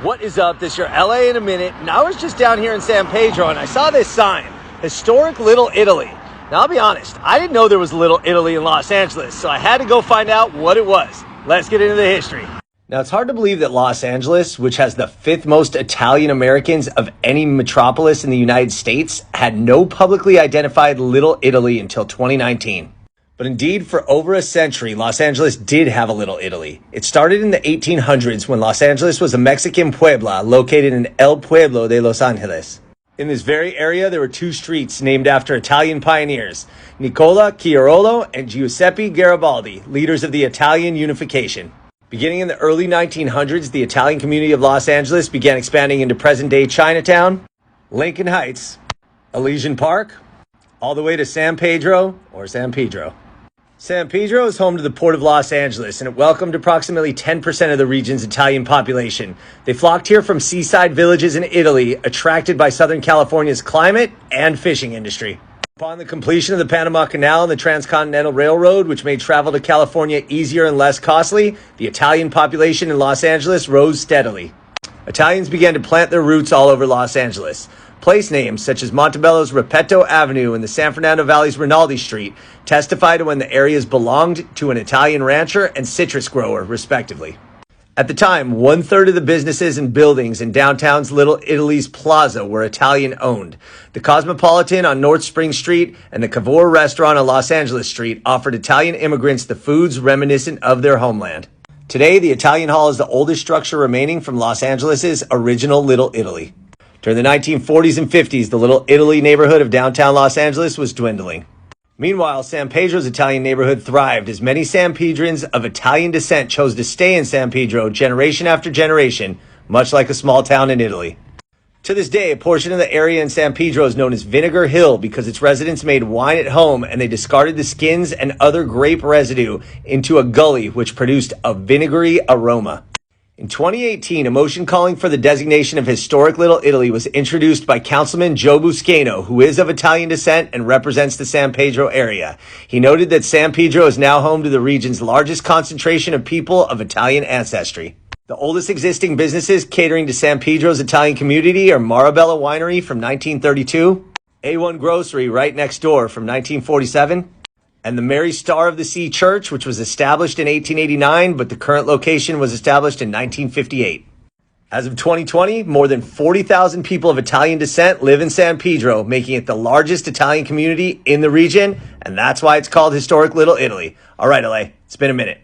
What is up? This is your LA in a minute, and I was just down here in San Pedro and I saw this sign, Historic Little Italy. Now I'll be honest, I didn't know there was a Little Italy in Los Angeles, so I had to go find out what it was. Let's get into the history. Now it's hard to believe that Los Angeles, which has the 5th most Italian Americans of any metropolis in the United States, had no publicly identified Little Italy until 2019. But indeed, for over a century, Los Angeles did have a Little Italy. It started in the 1800s when Los Angeles was a Mexican puebla located in El Pueblo de Los Angeles. In this very area, there were 2 streets named after Italian pioneers, Nicola Chiarolo and Giuseppe Garibaldi, leaders of the Italian unification. Beginning in the early 1900s, the Italian community of Los Angeles began expanding into present-day Chinatown, Lincoln Heights, Elysian Park, all the way to San Pedro or San Pedro. San Pedro is home to the Port of Los Angeles, and it welcomed approximately 10% of the region's Italian population. They flocked here from seaside villages in Italy, attracted by Southern California's climate and fishing industry. Upon the completion of the Panama Canal and the Transcontinental Railroad, which made travel to California easier and less costly, the Italian population in Los Angeles rose steadily. Italians began to plant their roots all over Los Angeles. Place names such as Montebello's Repetto Avenue and the San Fernando Valley's Rinaldi Street testify to when the areas belonged to an Italian rancher and citrus grower, respectively. At the time, 1/3 of the businesses and buildings in downtown's Little Italy's plaza were Italian-owned. The Cosmopolitan on North Spring Street and the Cavour restaurant on Los Angeles Street offered Italian immigrants the foods reminiscent of their homeland. Today, the Italian Hall is the oldest structure remaining from Los Angeles' original Little Italy. During the 1940s and 50s, the Little Italy neighborhood of downtown Los Angeles was dwindling. Meanwhile, San Pedro's Italian neighborhood thrived as many San Pedrins of Italian descent chose to stay in San Pedro generation after generation, much like a small town in Italy. To this day, a portion of the area in San Pedro is known as Vinegar Hill because its residents made wine at home and they discarded the skins and other grape residue into a gully which produced a vinegary aroma. In 2018, a motion calling for the designation of Historic Little Italy was introduced by Councilman Joe Buscaino, who is of Italian descent and represents the San Pedro area. He noted that San Pedro is now home to the region's largest concentration of people of Italian ancestry. The oldest existing businesses catering to San Pedro's Italian community are Marabella Winery from 1932, A1 Grocery right next door from 1947, and the Mary Star of the Sea Church, which was established in 1889, but the current location was established in 1958. As of 2020, more than 40,000 people of Italian descent live in San Pedro, making it the largest Italian community in the region, and that's why it's called Historic Little Italy. All right, LA, it's been a minute.